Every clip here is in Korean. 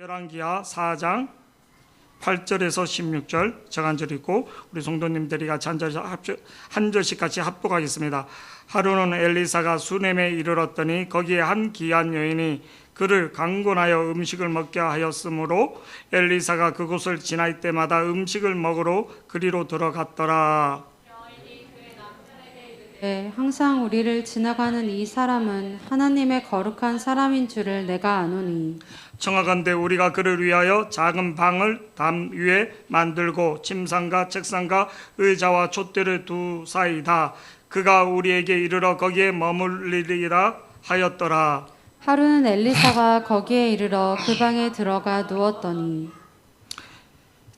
열왕기하 4장 8절에서 16절 저간절 읽고 우리 성도님들이 같이 한 절씩 같이 합독하겠습니다. 하루는 엘리사가 수넴에 이르렀더니 거기에 한 귀한 여인이 그를 강권하여 음식을 먹게 하였으므로 엘리사가 그곳을 지날 때마다 음식을 먹으러 그리로 들어갔더라. 항상 우리를 지나가는 이 사람은 하나님의 거룩한 사람인 줄을 내가 아노니 청하건대 우리가 그를 위하여 작은 방을 담 위에 만들고 침상과 책상과 의자와 촛대를 두사이다. 그가 우리에게 이르러 거기에 머물리리라 하였더라. 하루는 엘리사가 거기에 이르러 그 방에 들어가 누웠더니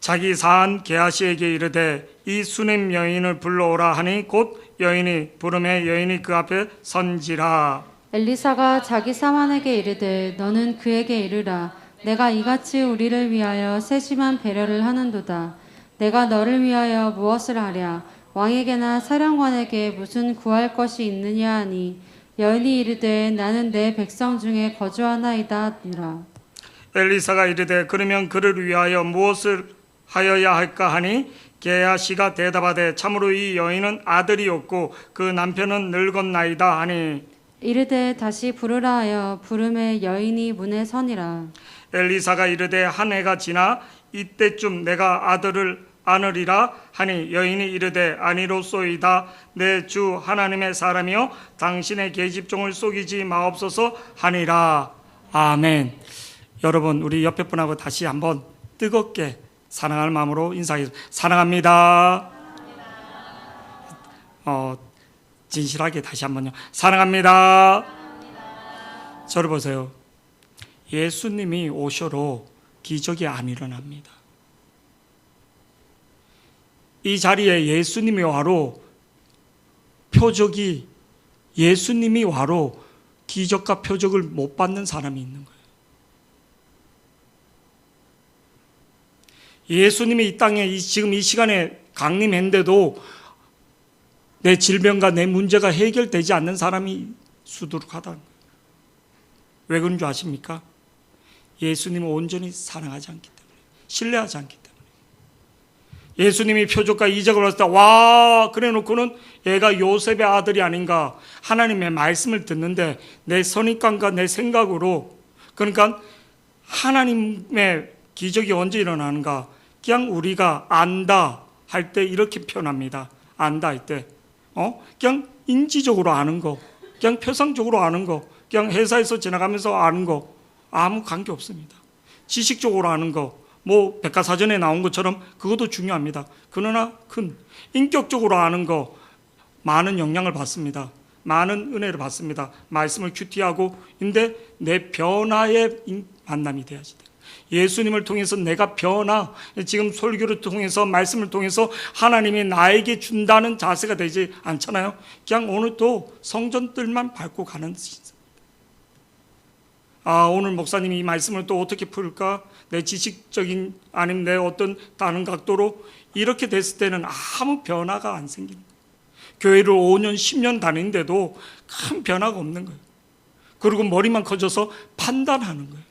자기 사한 게하시에게 이르되 이 수넴 여인을 불러오라 하니 곧 여인이 부름에 여인이 그 앞에 선지라. 엘리사가 자기 사환에게 이르되 너는 그에게 이르라 내가 이같이 우리를 위하여 세심한 배려를 하는도다. 내가 너를 위하여 무엇을 하랴? 왕에게나 사령관에게 무슨 구할 것이 있느냐 하니 여인이 이르되 나는 내 백성 중에 거주하나이다 하니라. 엘리사가 이르되 그러면 그를 위하여 무엇을 하여야 할까 하니 게하시가 대답하되 참으로 이 여인은 아들이 없고 그 남편은 늙었나이다 하니 이르되 다시 부르라 하여 부름에 여인이 문에 서니라. 엘리사가 이르되 한 해가 지나 이때쯤 내가 아들을 안으리라 하니 여인이 이르되 아니로소이다. 내 주 하나님의 사람이여 당신의 계집종을 속이지 마옵소서 하니라. 아멘. 여러분 우리 옆에 분하고 다시 한번 뜨겁게 사랑할 마음으로 인사하겠습니다. 사랑합니다. 진실하게 다시 한번요. 사랑합니다. 저를 보세요. 예수님이 오셔도 기적이 안 일어납니다. 이 자리에 예수님이 와로 표적이 예수님이 와로 기적과 표적을 못 받는 사람이 있는 거예요. 예수님이 이 땅에 지금 이 시간에 강림했는데도 내 질병과 내 문제가 해결되지 않는 사람이 수두룩하다는 거예요. 왜 그런 줄 아십니까? 예수님을 온전히 사랑하지 않기 때문에, 신뢰하지 않기 때문에. 예수님이 표적과 이적을 했을 때 와 그래 놓고는 얘가 요셉의 아들이 아닌가. 하나님의 말씀을 듣는데 내 선입관과 내 생각으로, 그러니까 하나님의 기적이 언제 일어나는가? 그냥 우리가 안다 할 때 이렇게 표현합니다. 안다 할 때 그냥 인지적으로 아는 거, 그냥 표상적으로 아는 거, 그냥 회사에서 지나가면서 아는 거 아무 관계 없습니다. 지식적으로 아는 거, 뭐 백과사전에 나온 것처럼 그것도 중요합니다. 그러나 큰 인격적으로 아는 거 많은 영향을 받습니다. 많은 은혜를 받습니다. 말씀을 큐티하고 근데 내 변화의 만남이 돼야지 돼요. 예수님을 통해서 내가 변화, 지금 설교를 통해서 말씀을 통해서 하나님이 나에게 준다는 자세가 되지 않잖아요. 그냥 오늘도 성전들만 밟고 가는 신사. 오늘 목사님이 이 말씀을 또 어떻게 풀까? 내 지식적인 아니면 내 어떤 다른 각도로 이렇게 됐을 때는 아무 변화가 안 생깁니다. 교회를 5년 10년 다니는데도 큰 변화가 없는 거예요. 그리고 머리만 커져서 판단하는 거예요.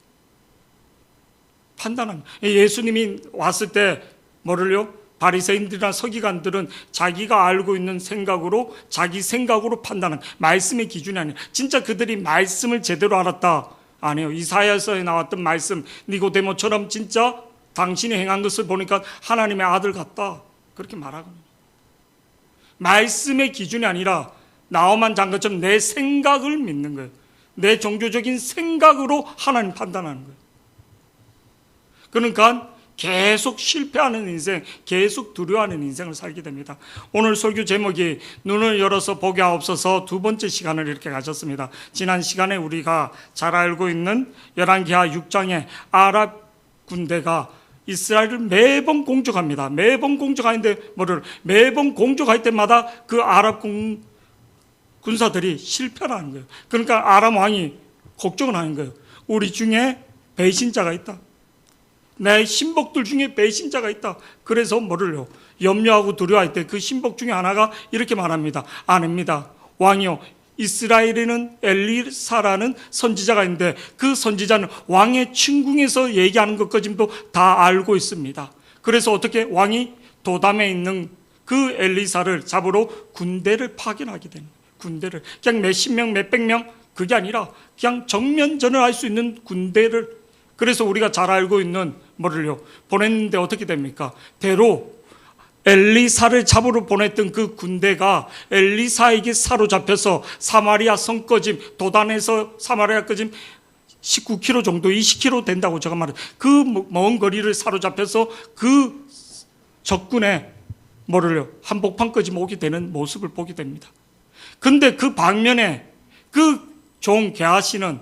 판단하는 거예요. 예수님이 왔을 때 뭐를요? 바리새인들이나 서기관들은 자기가 알고 있는 생각으로 자기 생각으로 판단하는 말씀의 기준이 아니에요. 진짜 그들이 말씀을 제대로 알았다. 아니에요. 이사야서에 나왔던 말씀 니고데모처럼 진짜 당신이 행한 것을 보니까 하나님의 아들 같다. 그렇게 말하거든요. 말씀의 기준이 아니라 나오만 장것처럼 내 생각을 믿는 거예요. 내 종교적인 생각으로 하나님 판단하는 거예요. 그러니까 계속 실패하는 인생, 계속 두려워하는 인생을 살게 됩니다. 오늘 설교 제목이 눈을 열어서 보게 하옵소서 두 번째 시간을 이렇게 가졌습니다. 지난 시간에 우리가 잘 알고 있는 열왕기하 6장에 아랍 군대가 이스라엘을 매번 공격합니다. 매번 공격하는데 매번 공격할 때마다 그 아랍 군사들이 실패를 하는 거예요. 그러니까 아람 왕이 걱정을 하는 거예요. 우리 중에 배신자가 있다. 내 신복들 중에 배신자가 있다. 그래서 염려하고 두려워할 때 그 신복 중에 하나가 이렇게 말합니다. 아닙니다. 왕이요, 이스라엘에는 엘리사라는 선지자가 있는데 그 선지자는 왕의 침궁에서 얘기하는 것까지도 다 알고 있습니다. 그래서 어떻게 왕이 도담에 있는 그 엘리사를 잡으러 군대를 파견하게 되는 거예요. 군대를 그냥 몇십 명, 몇백 명 그게 아니라 그냥 정면전을 할 수 있는 군대를, 그래서 우리가 잘 알고 있는 뭐를요 보냈는데 어떻게 됩니까? 대로 엘리사를 잡으러 보냈던 그 군대가 엘리사에게 사로잡혀서 사마리아 성까지, 도단에서 사마리아까지 19km 정도, 20km 된다고 제가 말해요. 그 먼 거리를 사로잡혀서 그 적군의 뭐를요 한복판까지 오게 되는 모습을 보게 됩니다. 근데 그 방면에 그 종 게하시는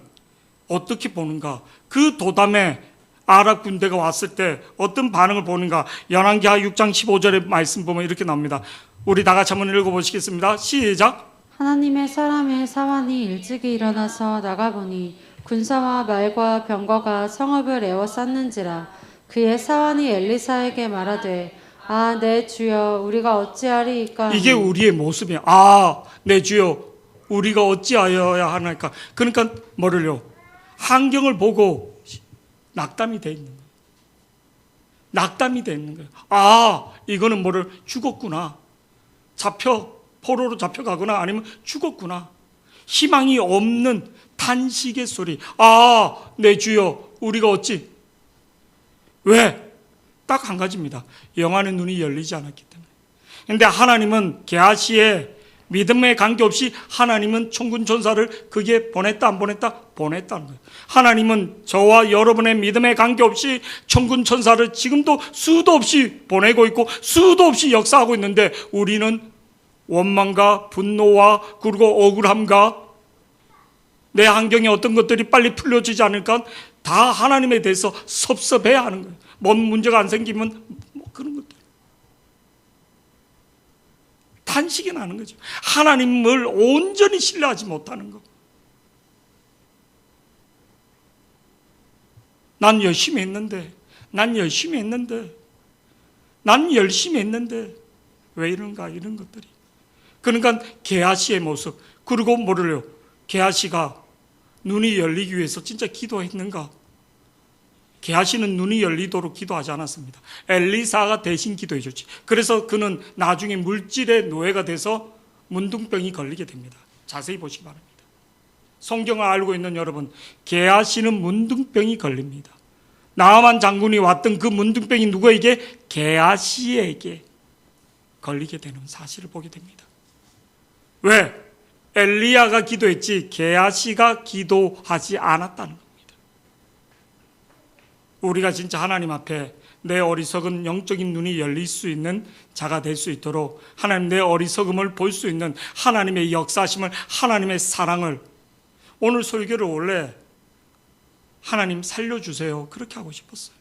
어떻게 보는가? 그 도담에 아랍 군대가 왔을 때 어떤 반응을 보는가? 열왕기하 6장 15절의 말씀 보면 이렇게 나옵니다. 우리 다 같이 한번 읽어보시겠습니다. 시작. 하나님의 사람의 사환이 일찍이 일어나서 나가보니 군사와 말과 병거가 성읍을 에워쌌는지라. 그의 사환이 엘리사에게 말하되 아, 내 주여, 우리가 어찌하리이까 하니. 이게 우리의 모습이야. 아, 내 주여, 우리가 어찌하여야 하나이까. 그러니까 뭐를요? 환경을 보고 낙담이 돼 있는 거예요. 낙담이 돼 있는 거예요. 아, 이거는 뭐를 죽었구나. 포로로 잡혀가거나 아니면 죽었구나. 희망이 없는 탄식의 소리. 아, 내 주여, 우리가 어찌. 왜? 딱 한 가지입니다. 영안의 눈이 열리지 않았기 때문에. 그런데 하나님은 게하시의 믿음에 관계없이 하나님은 천군 천사를 그게 보냈다 안 보냈다? 보냈다는 거예요. 하나님은 저와 여러분의 믿음에 관계없이 천군 천사를 지금도 수도 없이 보내고 있고 수도 없이 역사하고 있는데 우리는 원망과 분노와 그리고 억울함과 내 환경에 어떤 것들이 빨리 풀려지지 않을까 다 하나님에 대해서 섭섭해야 하는 거예요. 뭔 문제가 안 생기면 뭐 그런 것들. 탄식이 나는 거죠. 하나님을 온전히 신뢰하지 못하는 거. 난 열심히 했는데 왜 이런가 이런 것들이. 그러니까 게하시의 모습, 그리고 뭐를요? 게하시가 눈이 열리기 위해서 진짜 기도했는가? 게하시는 눈이 열리도록 기도하지 않았습니다. 엘리사가 대신 기도해 줬지. 그래서 그는 나중에 물질의 노예가 돼서 문둥병이 걸리게 됩니다. 자세히 보시기 바랍니다. 성경을 알고 있는 여러분, 게하시는 문둥병이 걸립니다. 나아만 장군이 왔던 그 문둥병이 누구에게? 게하시에게 걸리게 되는 사실을 보게 됩니다. 왜? 엘리야가 기도했지 게하시가 기도하지 않았다는 겁니다. 우리가 진짜 하나님 앞에 내 어리석은 영적인 눈이 열릴 수 있는 자가 될 수 있도록 하나님 내 어리석음을 볼 수 있는 하나님의 역사심을, 하나님의 사랑을, 오늘 설교를 원래 하나님 살려주세요 그렇게 하고 싶었어요.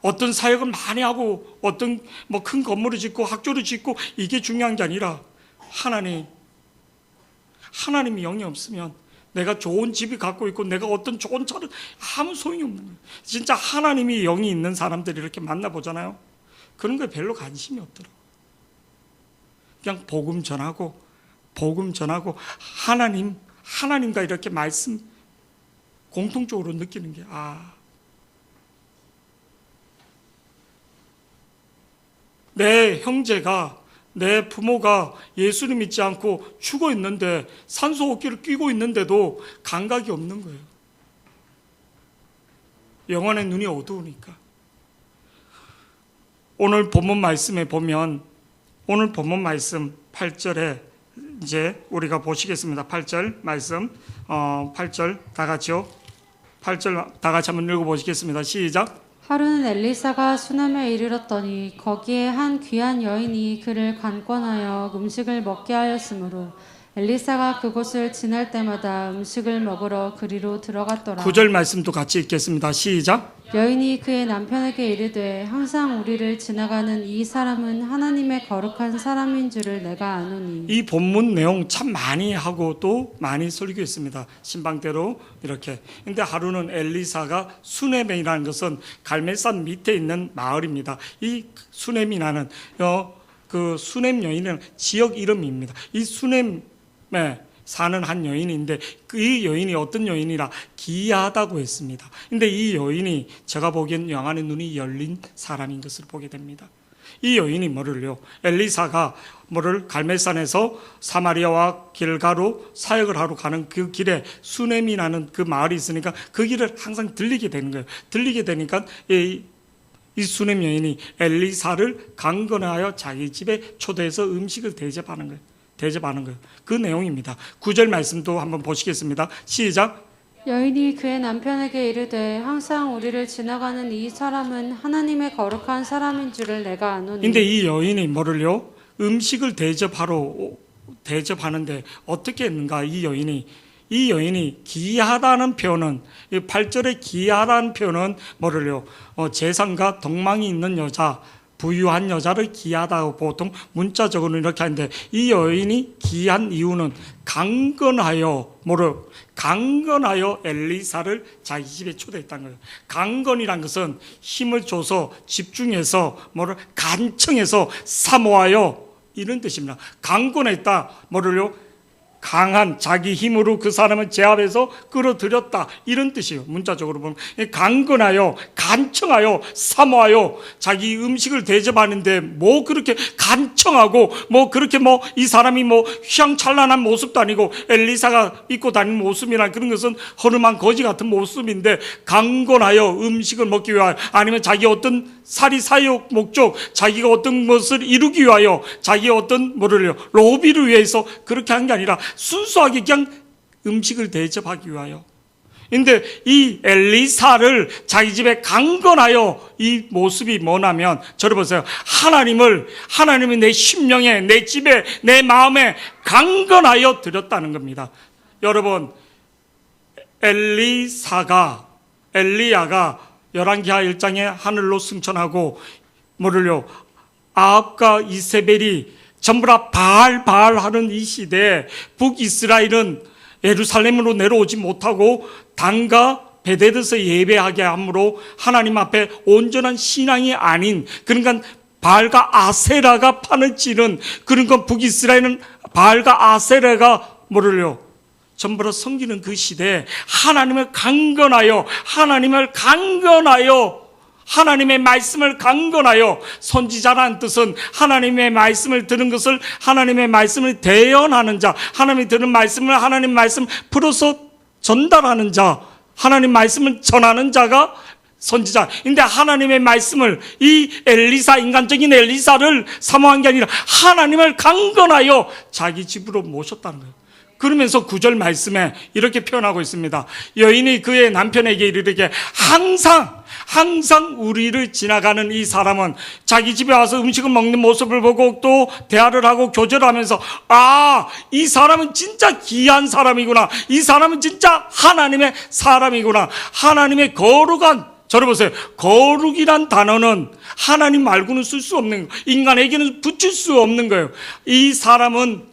어떤 사역을 많이 하고 어떤 뭐 큰 건물을 짓고 학교를 짓고 이게 중요한 게 아니라 하나님이 영이 없으면 내가 좋은 집이 갖고 있고 내가 어떤 좋은 차를 아무 소용이 없는 거예요. 진짜 하나님이 영이 있는 사람들이 이렇게 만나보잖아요. 그런 거에 별로 관심이 없더라고요. 그냥 복음 전하고 하나님과 이렇게 말씀 공통적으로 느끼는 게 내 형제가, 내 부모가 예수를 믿지 않고 죽어 있는데 산소호흡기를 끼고 있는데도 감각이 없는 거예요. 영혼의 눈이 어두우니까. 오늘 본문 말씀에 보면 오늘 본문 말씀 8절에 이제 우리가 보시겠습니다. 8절 말씀 8절 다 같이요. 8절 다 같이 한번 읽어보시겠습니다. 시작. 하루는 엘리사가 수넴에 이르렀더니 거기에 한 귀한 여인이 그를 관건하여 음식을 먹게 하였으므로 엘리사가 그곳을 지날 때마다 음식을 먹으러 그리로 들어갔더라. 9절 말씀도 같이 읽겠습니다. 시작. 여인이 그의 남편에게 이르되 항상 우리를 지나가는 이 사람은 하나님의 거룩한 사람인 줄을 내가 아노니. 이 본문 내용 참 많이 하고 또 많이 설교했습니다. 신방대로 이렇게. 근데 하루는 엘리사가 수넴이라는 것은 갈멜산 밑에 있는 마을입니다. 이 수넴이라는 그 수넴 여인은 지역 이름입니다. 이 수넴에 사는 한 여인인데 이 여인이 어떤 여인이라 기이하다고 했습니다. 근데 이 여인이 제가 보기엔 영안의 눈이 열린 사람인 것을 보게 됩니다. 이 여인이 뭐를요? 엘리사가 뭐를 갈멜산에서 사마리아와 길가로 사역을 하러 가는 그 길에 수넴이라는 그 마을이 있으니까 그 길을 항상 들리게 되는 거예요. 들리게 되니까 이 수넴 여인이 엘리사를 강건하여 자기 집에 초대해서 음식을 대접하는 거예요. 그 내용입니다. 9절 말씀도 한번 보시겠습니다. 시작. 여인이 그의 남편에게 이르되 항상 우리를 지나가는 이 사람은 하나님의 거룩한 사람인 줄을 내가 아노니. 근데 이 여인이 뭐를요? 음식을 대접하는데 어떻게 했는가? 이 여인이 기이하다는 표현은 8절에 기이하다는 표현은 뭐를요? 재산과 덕망이 있는 여자, 부유한 여자를 기이하다고 보통 문자적으로 이렇게 하는데 이 여인이 기이한 이유는 강건하여 엘리사를 자기 집에 초대했다는 거예요. 강건이란 것은 힘을 줘서 집중해서 간청해서 사모하여 이런 뜻입니다. 강건했다. 강한 자기 힘으로 그 사람을 제압해서 끌어들였다. 이런 뜻이에요. 문자적으로 보면 강건하여 간청하여 사모하여 자기 음식을 대접하는데 뭐 그렇게 간청하고 뭐 그렇게 이 사람이 휘황찬란한 모습도 아니고 엘리사가 입고 다니는 모습이나 그런 것은 허름한 거지 같은 모습인데 강건하여 음식을 먹기 위하여 아니면 자기 어떤 사리사욕 목적 자기가 어떤 것을 이루기 위하여 자기 어떤 로비를 위해서 그렇게 한 게 아니라 순수하게 그냥 음식을 대접하기 위하여. 근데 이 엘리사를 자기 집에 강건하여 이 모습이 뭐냐면 저를 보세요. 하나님을 내 심령에 내 집에 내 마음에 강건하여 드렸다는 겁니다. 여러분 엘리야가 열왕기하 1장에 하늘로 승천하고 아합과 이세벨이 전부 다 바알 하는 이 시대에 북이스라엘은 예루살렘으로 내려오지 못하고 단과 베데드에서 예배하게 함으로 하나님 앞에 온전한 신앙이 아닌 그러니까 바알과 아세라가 판을 치는 그러니까 북이스라엘은 바알과 아세라가 전부 다 섬기는 그 시대에 하나님을 강건하여 하나님의 말씀을 강건하여 선지자라는 뜻은 하나님의 말씀을 들은 것을 하나님의 말씀을 대언하는 자 하나님이 들은 말씀을 하나님 말씀 풀어서 전달하는 자 하나님 말씀을 전하는 자가 선지자. 근데 하나님의 말씀을 이 인간적인 엘리사를 사모한 게 아니라 하나님을 강건하여 자기 집으로 모셨다는 거예요. 그러면서 9절 말씀에 이렇게 표현하고 있습니다. 여인이 그의 남편에게 이르되 항상 우리를 지나가는 이 사람은 자기 집에 와서 음식을 먹는 모습을 보고 또 대화를 하고 교제를 하면서 이 사람은 진짜 귀한 사람이구나. 이 사람은 진짜 하나님의 사람이구나. 하나님의 거룩한 저를 보세요. 거룩이란 단어는 하나님 말고는 쓸 수 없는 거예요. 인간에게는 붙일 수 없는 거예요. 이 사람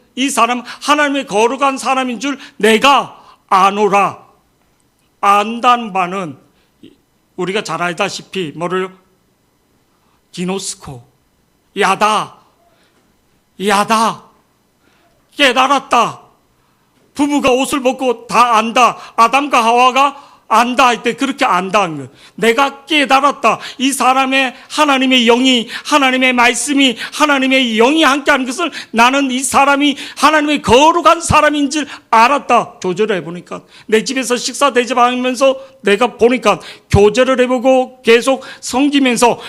하나님의 거룩한 사람인 줄 내가 아노라. 안다는 바는 우리가 잘 알다시피 기노스코 야다 깨달았다. 부부가 옷을 벗고 다 안다. 아담과 하와가 안다 할 때 그렇게 안다는 거예요. 내가 깨달았다. 이 사람의 하나님의 영이 하나님의 말씀이 하나님의 영이 함께하는 것을 나는 이 사람이 하나님의 거룩한 사람인 줄 알았다. 교제를 해보니까 내 집에서 식사 대접하면서 내가 보니까 교제를 해보고 계속 섬기면서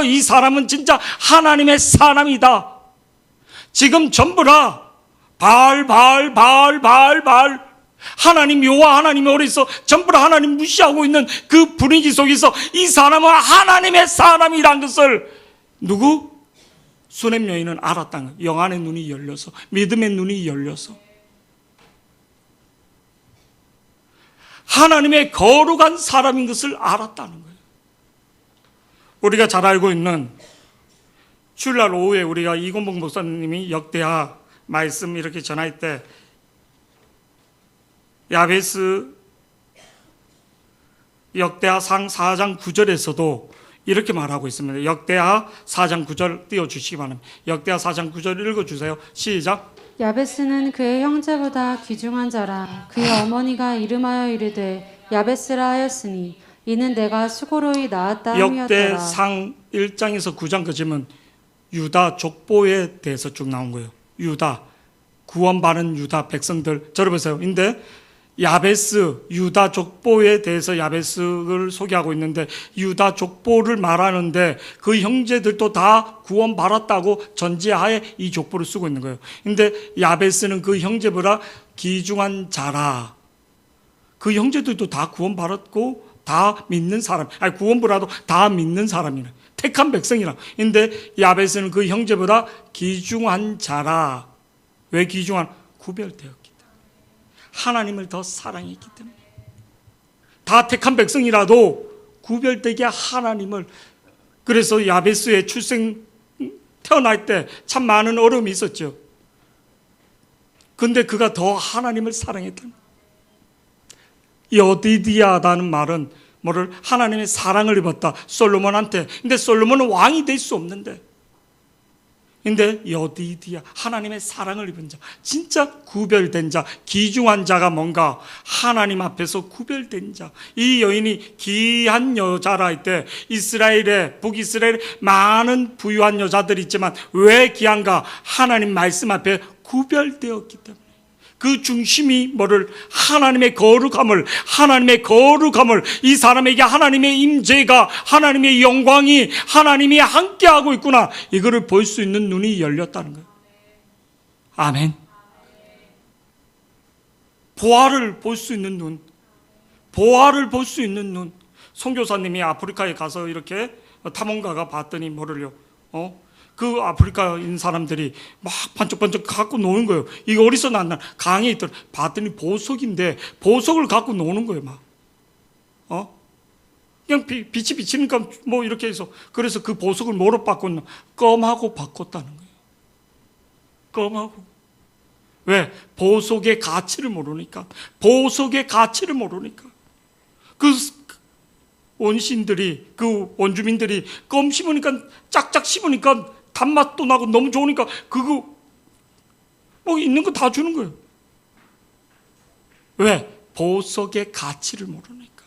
이 사람은 진짜 하나님의 사람이다. 지금 전부 다 바알 하나님 여호와 하나님이 어디서 전부 다 하나님 무시하고 있는 그 분위기 속에서 이 사람은 하나님의 사람이란 것을 수넴 여인은 알았다는 거예요. 영안의 눈이 열려서 믿음의 눈이 열려서 하나님의 거룩한 사람인 것을 알았다는 거예요. 우리가 잘 알고 있는 주일날 오후에 우리가 이건복 목사님이 역대하 말씀 이렇게 전할 때 야베스 역대하상 4장 9절에서도 이렇게 말하고 있습니다. 역대하 4장 9절 띄워주시기 바랍니다. 역대하 4장 9절 읽어주세요. 시작. 야베스는 그의 형제보다 귀중한 자라. 그의 어머니가 이름하여 이르되 야베스라 하였으니 이는 내가 수고로이 낳았다 함이었더라. 역대상 1장에서 9장까지는 유다 족보에 대해서 쭉 나온 거예요. 유다, 구원받은 유다 백성들. 들어보세요. 근데 야베스, 유다 족보에 대해서 야베스를 소개하고 있는데 유다 족보를 말하는데 그 형제들도 다 구원받았다고 전제하에 이 족보를 쓰고 있는 거예요. 근데 야베스는 그 형제보다 귀중한 자라. 그 형제들도 다 구원받았고 다 믿는 사람, 아니 구원보다도 다 믿는 사람이라, 택한 백성이라. 근데 야베스는 그 형제보다 귀중한 자라. 왜 귀중한? 구별되었기 때문에. 하나님을 더 사랑했기 때문에. 다 택한 백성이라도 구별되게 하나님을. 그래서 야베스의 태어날 때 참 많은 어려움이 있었죠. 근데 그가 더 하나님을 사랑했다는. 여디디아라는 말은 뭐를? 하나님의 사랑을 입었다. 솔로몬한테. 근데 솔로몬은 왕이 될 수 없는데. 근데 여디디아, 하나님의 사랑을 입은 자, 진짜 구별된 자, 귀중한 자가 뭔가? 하나님 앞에서 구별된 자. 이 여인이 귀한 여자라 할 때 북이스라엘에 많은 부유한 여자들이 있지만 왜 귀한가? 하나님 말씀 앞에 구별되었기 때문에. 그 중심이 뭐를? 하나님의 거룩함을, 이 사람에게 하나님의 임재가, 하나님의 영광이, 하나님이 함께하고 있구나, 이거를 볼 수 있는 눈이 열렸다는 거예요. 아멘. 보화를 볼 수 있는 눈, 선교사님이 아프리카에 가서 이렇게 탐험가가 봤더니 뭐를요? 그 아프리카인 사람들이 막 반짝반짝 갖고 노는 거예요. 이거 어디서 났나? 강에 있더라. 봤더니 보석인데 보석을 갖고 노는 거예요, 막. 그냥 빛이 비치니까 뭐 이렇게 해서. 그래서 그 보석을 뭐로 바꿨나? 껌하고 바꿨다는 거예요. 껌하고. 왜? 보석의 가치를 모르니까. 그 원신들이, 그 원주민들이 껌 씹으니까, 짝짝 씹으니까 단맛도 나고 너무 좋으니까 그거 뭐 있는 거 다 주는 거예요. 왜? 보석의 가치를 모르니까.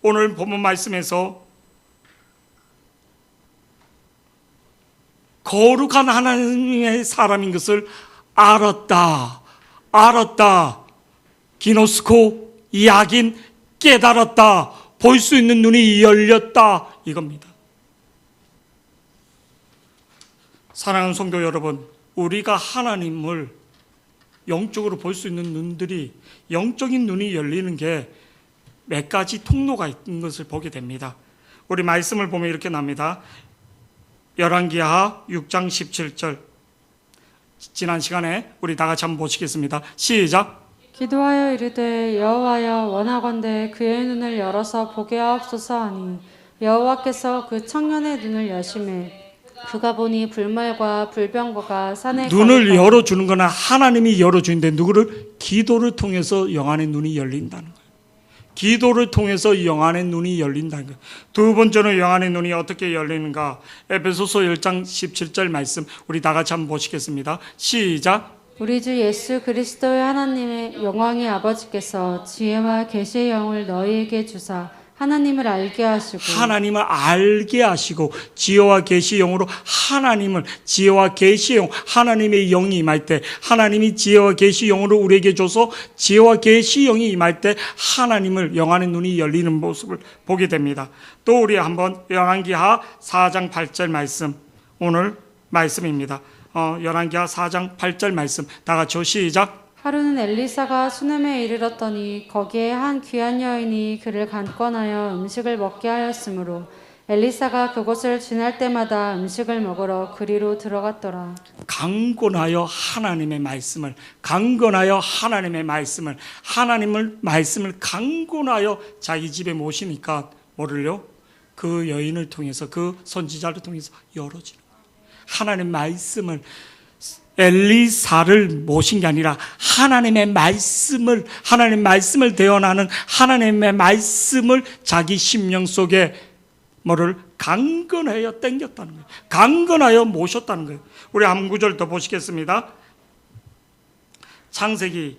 오늘 본문 말씀에서 거룩한 하나님의 사람인 것을 알았다. 기노스코, 야긴, 깨달았다. 볼 수 있는 눈이 열렸다. 이겁니다. 사랑하는 성도 여러분, 우리가 하나님을 영적으로 볼 수 있는 눈들이, 영적인 눈이 열리는 게 몇 가지 통로가 있는 것을 보게 됩니다. 우리 말씀을 보면 이렇게 납니다. 열왕기하 6장 17절. 지난 시간에 우리 다 같이 한번 보시겠습니다. 시작. 기도하여 이르되 여호와여 원하건대 그의 눈을 열어서 보게 하옵소서 하니 여호와께서 그 청년의 눈을 여심해 그가 보니 불말과 불병거가 산에 눈을 열어주는 거나 하나님이 열어주는데 누구를? 기도를 통해서 영안의 눈이 열린다는 거예요. 기도를 통해서 영안의 눈이 열린다는 거예요. 두 번째는 영안의 눈이 어떻게 열리는가? 에베소서 1장 17절 말씀 우리 다 같이 한번 보시겠습니다. 시작. 우리 주 예수 그리스도의 하나님의 영광의 아버지께서 지혜와 계시의 영을 너희에게 주사 하나님을 알게 하시고 지혜와 계시의 영으로 지혜와 계시의 영, 하나님의 영이 임할 때, 하나님이 지혜와 계시의 영으로 우리에게 줘서 지혜와 계시의 영이 임할 때 하나님을, 영안의 눈이 열리는 모습을 보게 됩니다. 또 우리 한번 열왕기하 4장 8절 말씀, 오늘 말씀입니다. 열왕기하 4장 8절 말씀 다 같이 시작. 하루는 엘리사가 수넴에 이르렀더니 거기에 한 귀한 여인이 그를 간권하여 음식을 먹게 하였으므로 엘리사가 그곳을 지날 때마다 음식을 먹으러 그리로 들어갔더라. 강권하여 하나님의 말씀을 강권하여 자기 집에 모시니까 뭐를요? 그 여인을 통해서, 그 선지자를 통해서 열어지는 거예요. 하나님의 말씀을, 엘리사를 모신 게 아니라 하나님의 말씀을 대언하는 하나님의 말씀을 자기 심령 속에 뭐를 강건하여 땡겼다는 거예요. 강건하여 모셨다는 거예요. 우리 한 구절 더 보시겠습니다. 창세기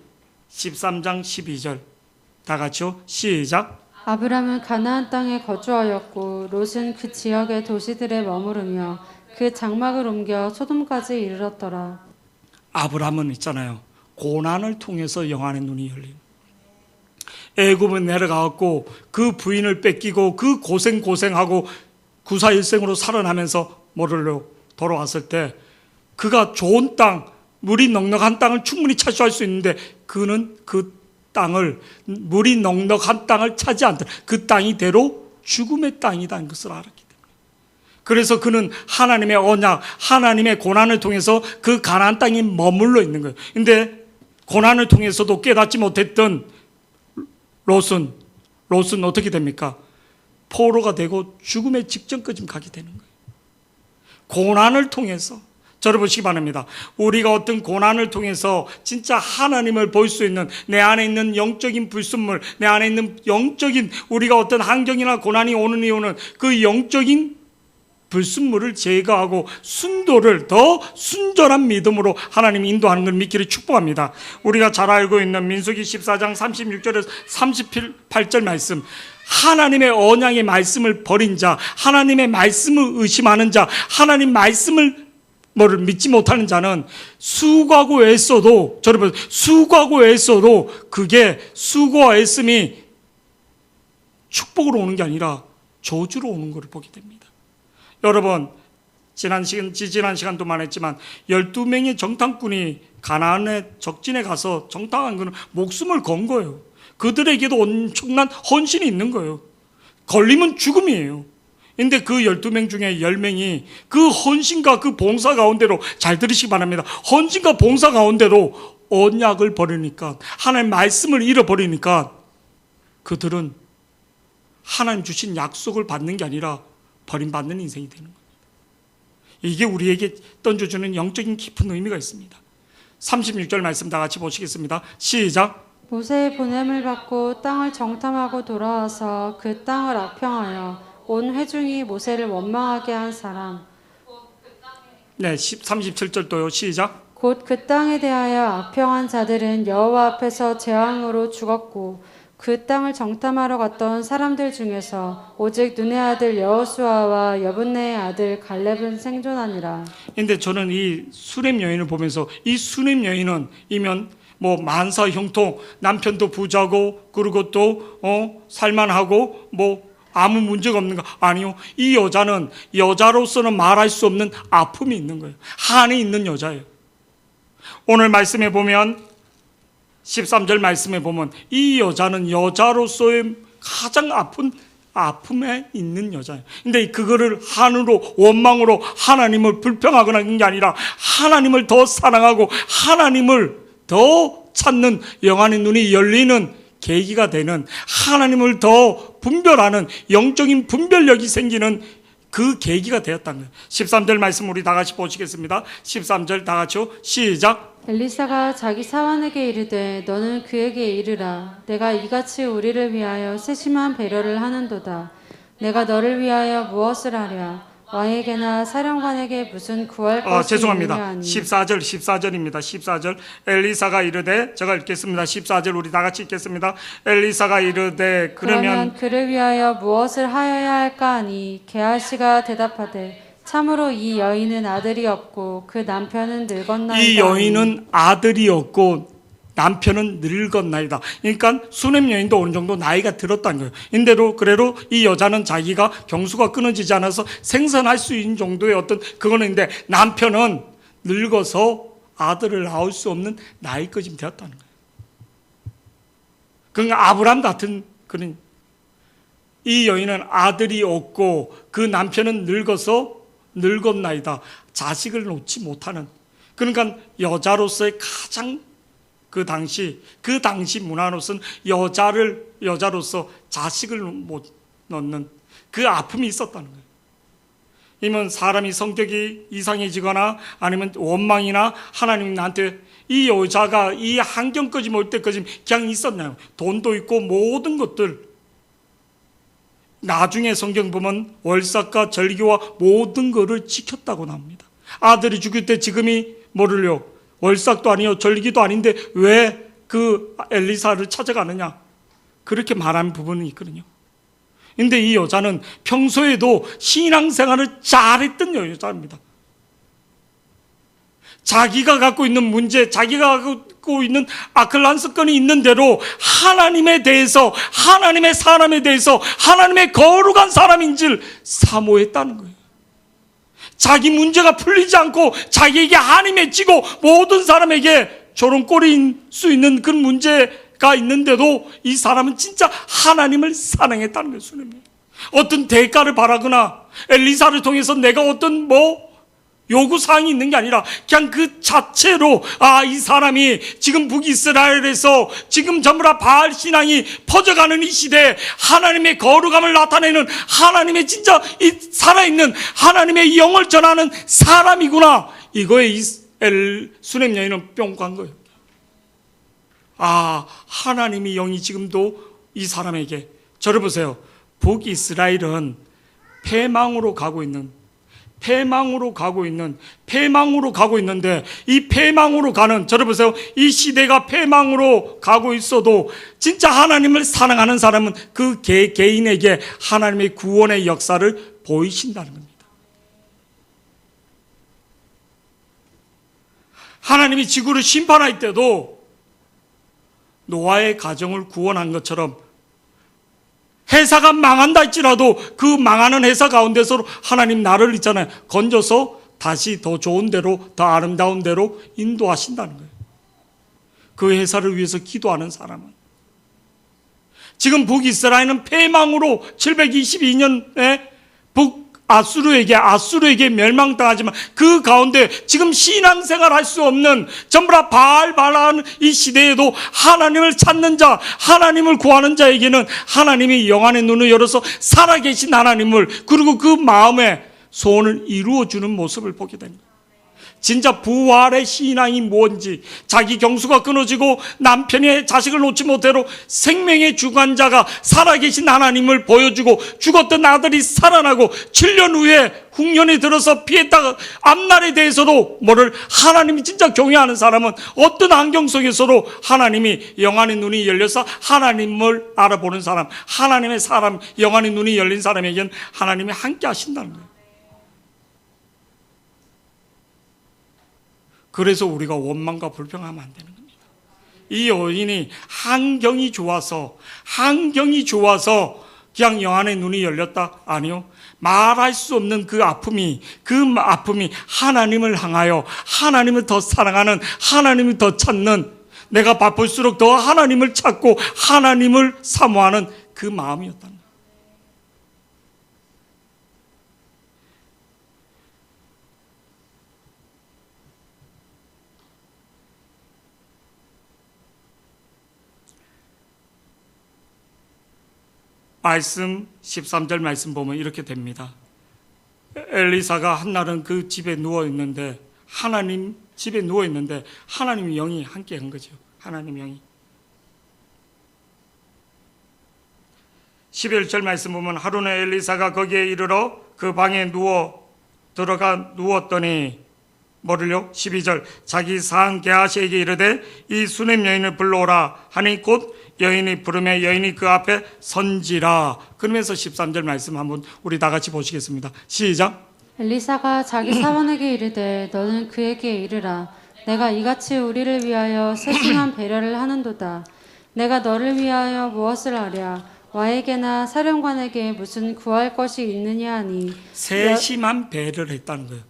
13장 12절 다 같이요. 시작. 아브람은 가나안 땅에 거주하였고 롯은 그 지역의 도시들에 머무르며 그 장막을 옮겨 소돔까지 이르렀더라. 아브람은 있잖아요. 고난을 통해서 영안의 눈이 열린. 애굽에 내려가고 그 부인을 뺏기고 그 고생하고 구사일생으로 살아나면서 뭐를요 돌아왔을 때 그가 좋은 땅, 물이 넉넉한 땅을 충분히 차지할 수 있는데 그는 그 땅을 물이 넉넉한 땅을 차지 않던 그 땅이 대로 죽음의 땅이라는 것을 알았기 때문에 그래서 그는 하나님의 언약, 하나님의 고난을 통해서 그 가나안 땅에 머물러 있는 거예요. 근데 고난을 통해서도 깨닫지 못했던 롯은 어떻게 됩니까? 포로가 되고 죽음의 직전까지 가게 되는 거예요. 고난을 통해서 저를 보시기 바랍니다. 우리가 어떤 고난을 통해서 진짜 하나님을 볼 수 있는 내 안에 있는 영적인 불순물, 내 안에 있는 영적인 우리가 어떤 환경이나 고난이 오는 이유는 그 영적인 불순물을 제거하고 순도를 더 순전한 믿음으로 하나님이 인도하는 걸 믿기를 축복합니다. 우리가 잘 알고 있는 민수기 14장 36절에서 38절 말씀, 하나님의 언약의 말씀을 버린 자, 하나님의 말씀을 의심하는 자, 하나님 말씀을 믿지 못하는 자는 수고하고 애써도 여러분 수고하고 애써도 그게 수고와 애씀이 축복으로 오는 게 아니라 저주로 오는 것을 보게 됩니다. 여러분 지난 시간도 말했지만 12명의 정탐꾼이 가나안의 적진에 가서 정탐한 것은 목숨을 건 거예요. 그들에게도 엄청난 헌신이 있는 거예요. 걸리면 죽음이에요. 근데 그 12명 중에 10명이 그 헌신과 그 봉사 가운데로 잘 들으시기 바랍니다. 헌신과 봉사 가운데로 언약을 버리니까 하나님 말씀을 잃어버리니까 그들은 하나님 주신 약속을 받는 게 아니라 버림받는 인생이 되는 겁니다. 이게 우리에게 던져주는 영적인 깊은 의미가 있습니다. 36절 말씀 다 같이 보시겠습니다. 시작. 모세의 보냄을 받고 땅을 정탐하고 돌아와서 그 땅을 악평하여 온 회중이 모세를 원망하게 한 사람. 네, 37절도요. 시작. 곧 그 땅에 대하여 악평한 자들은 여호와 앞에서 재앙으로 죽었고 그 땅을 정탐하러 갔던 사람들 중에서 오직 눈의 아들 여호수아와 여분네의 아들 갈렙은 생존하니라. 근데 저는 이 수렘 여인을 보면서 이 수렘 여인은 이면 만사 형통, 남편도 부자고 그리고 또 살만하고 아무 문제가 없는 거 아니요. 이 여자는 여자로서는 말할 수 없는 아픔이 있는 거예요. 한이 있는 여자예요. 오늘 말씀에 보면 13절 말씀에 보면 이 여자는 여자로서의 가장 아픈 아픔에 있는 여자예요. 근데 그거를 한으로 원망으로 하나님을 불평하거나 하는 게 아니라 하나님을 더 사랑하고 하나님을 더 찾는 영안의 눈이 열리는 계기가 되는 하나님을 더 분별하는 영적인 분별력이 생기는 그 계기가 되었다는 거예요. 13절 말씀 우리 다 같이 보시겠습니다. 13절 다 같이요. 시작. 엘리사가 자기 사환에게 이르되 너는 그에게 이르라. 내가 이같이 우리를 위하여 세심한 배려를 하는도다. 내가 너를 위하여 무엇을 하랴. 왕에게나 사령관에게 무슨 구할 것이 죄송합니다. 있느냐 하니. 14절입니다. 14절. 엘리사가 이르되, 제가 읽겠습니다. 14절 우리 다 같이 읽겠습니다. 엘리사가 이르되 그러면 그를 위하여 무엇을 하여야 할까 하니 게하시가 대답하되 참으로 이 여인은 아들이 없고 그 남편은 늙었나이다. 이 여인은 아들이 없고 남편은 늙었나이다. 그러니까 수냄 여인도 어느 정도 나이가 들었다는 거예요. 인데도 그래도 이 여자는 자기가 경수가 끊어지지 않아서 생산할 수 있는 정도의 어떤 그거는 있는데 남편은 늙어서 아들을 낳을 수 없는 나이까지 되었다는 거예요. 그러니까 아브람 같은 그런 이 여인은 아들이 없고 그 남편은 늙었나이다. 자식을 놓지 못하는 그러니까 여자로서의 가장 그 당시 문화로서는 여자로서 자식을 못 낳는 그 아픔이 있었다는 거예요. 이면 사람이 성격이 이상해지거나 아니면 원망이나 하나님 나한테 이 여자가 이 환경까지 올 때까지 그냥 있었나요? 돈도 있고 모든 것들 나중에 성경 보면 월삭과 절기와 모든 것을 지켰다고 나옵니다. 아들이 죽을 때 지금이 뭐를요? 월삭도 아니요 절기도 아닌데 왜 그 엘리사를 찾아가느냐? 그렇게 말하는 부분이 있거든요. 근데 이 여자는 평소에도 신앙생활을 잘했던 여자입니다. 자기가 갖고 있는 문제, 자기가 갖고 있는 악한 습관이 있는 대로 하나님에 대해서, 하나님의 사람에 대해서 하나님의 거룩한 사람인 줄 사모했다는 거예요. 자기 문제가 풀리지 않고 자기에게 한이 맺히고 모든 사람에게 조롱거리일 수 있는 그런 문제가 있는데도 이 사람은 진짜 하나님을 사랑했다는 거예요. 주님. 어떤 대가를 바라거나 엘리사를 통해서 내가 어떤 요구사항이 있는 게 아니라 그냥 그 자체로 이 사람이 지금 북이스라엘에서 지금 전부 다 바알 신앙이 퍼져가는 이 시대에 하나님의 거룩함을 나타내는 하나님의 진짜 이 살아있는 하나님의 영을 전하는 사람이구나. 이거에 이 수넴 여인은 뿅 간 거예요. 하나님의 영이 지금도 이 사람에게, 저를 보세요. 북이스라엘은 패망으로 가고 있는데 이 패망으로 가는, 저를 보세요. 이 시대가 패망으로 가고 있어도 진짜 하나님을 사랑하는 사람은 그 개인에게 하나님의 구원의 역사를 보이신다는 겁니다. 하나님이 지구를 심판할 때도 노아의 가정을 구원한 것처럼 회사가 망한다 할지라도 그 망하는 회사 가운데서 하나님 나를 있잖아요. 건져서 다시 더 좋은 대로, 더 아름다운 대로 인도하신다는 거예요. 그 회사를 위해서 기도하는 사람은. 지금 북이스라엘은 패망으로 722년에 아수르에게 멸망당하지만 그 가운데 지금 신앙생활 할 수 없는 전부 다 바알바라는 이 시대에도 하나님을 찾는 자, 하나님을 구하는 자에게는 하나님이 영안의 눈을 열어서 살아계신 하나님을, 그리고 그 마음의 소원을 이루어주는 모습을 보게 됩니다. 진짜 부활의 신앙이 뭔지, 자기 경수가 끊어지고 남편의 자식을 놓지 못해로 생명의 주관자가 살아계신 하나님을 보여주고 죽었던 아들이 살아나고 7년 후에 흉년에 들어서 피했다가 앞날에 대해서도 하나님이 진짜 경외하는 사람은 어떤 환경 속에서도 하나님이 영안의 눈이 열려서 하나님을 알아보는 사람, 하나님의 사람, 영안의 눈이 열린 사람에게는 하나님이 함께 하신다는 거예요. 그래서 우리가 원망과 불평하면 안 되는 겁니다. 이 여인이 환경이 좋아서 그냥 영안의 눈이 열렸다? 아니요. 말할 수 없는 그 아픔이 하나님을 향하여 하나님을 더 사랑하는, 하나님을 더 찾는, 내가 바쁠수록 더 하나님을 찾고 하나님을 사모하는 그 마음이었다는 거예요. 말씀 13절 말씀 보면 이렇게 됩니다. 엘리사가 한날은 그 집에 누워있는데 하나님의 영이 함께 한 거죠. 하나님 영이. 11절 말씀 보면 하루는 엘리사가 거기에 이르러 그 방에 누웠더니 12절 자기 상 게하시에게 이르되 이 수넴 여인을 불러오라 하니 곧 여인이 부르매 여인이 그 앞에 선지라. 그러면서 13절 말씀 한번 우리 다 같이 보시겠습니다. 시작. 엘리사가 자기 사원에게 이르되 너는 그에게 이르라. 내가 이같이 우리를 위하여 세심한 배려를 하는도다. 내가 너를 위하여 무엇을 하랴. 와에게나 사령관에게 무슨 구할 것이 있느냐 하니. 세심한 배려를 했다는 거예요.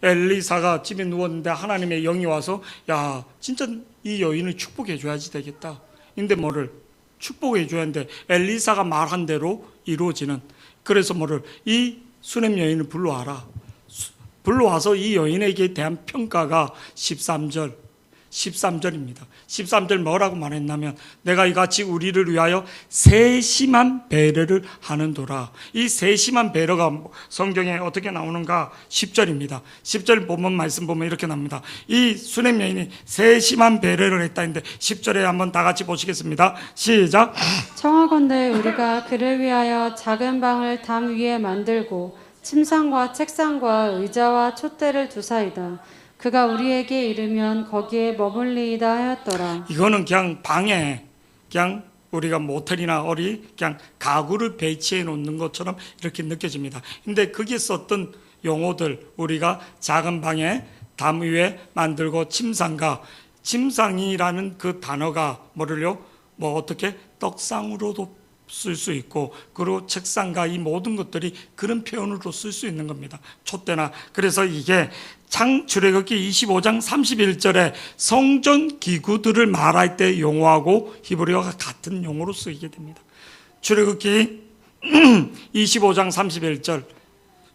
엘리사가 집에 누웠는데 하나님의 영이 와서 진짜 이 여인을 축복해 줘야지 되겠다. 근데 축복해 줘야 하는데 엘리사가 말한 대로 이루어지는. 그래서 이 수넴 여인을 불러와라. 불러와서 이 여인에게 대한 평가가 13절 13절입니다. 13절 뭐라고 말했냐면 내가 이같이 우리를 위하여 세심한 배려를 하는도라. 이 세심한 배려가 성경에 어떻게 나오는가? 10절입니다. 10절 본문 말씀 보면 이렇게 나옵니다. 이 수냄 여인이 세심한 배려를 했다 했는데 10절에 한번 다 같이 보시겠습니다. 시작. 청하건대 우리가 그를 위하여 작은 방을 담 위에 만들고 침상과 책상과 의자와 촛대를 두사이다. 그가 우리에게 이르면 거기에 머물리이다 하였더라. 이거는 그냥 방에 그냥 우리가 모텔이나 어디 그냥 가구를 배치해 놓는 것처럼 이렇게 느껴집니다. 근데 거기에 썼던 용어들 우리가 작은 방에 담 위에 만들고 침상이라는 그 단어가 뭐를요? 뭐 어떻게 떡상으로도 쓸 수 있고 그리고 책상과 이 모든 것들이 그런 표현으로 쓸 수 있는 겁니다. 촛대나. 그래서 이게 출애굽기 25장 31절에 성전 기구들을 말할 때 용어하고 히브리어가 같은 용어로 쓰이게 됩니다. 출애굽기 25장 31절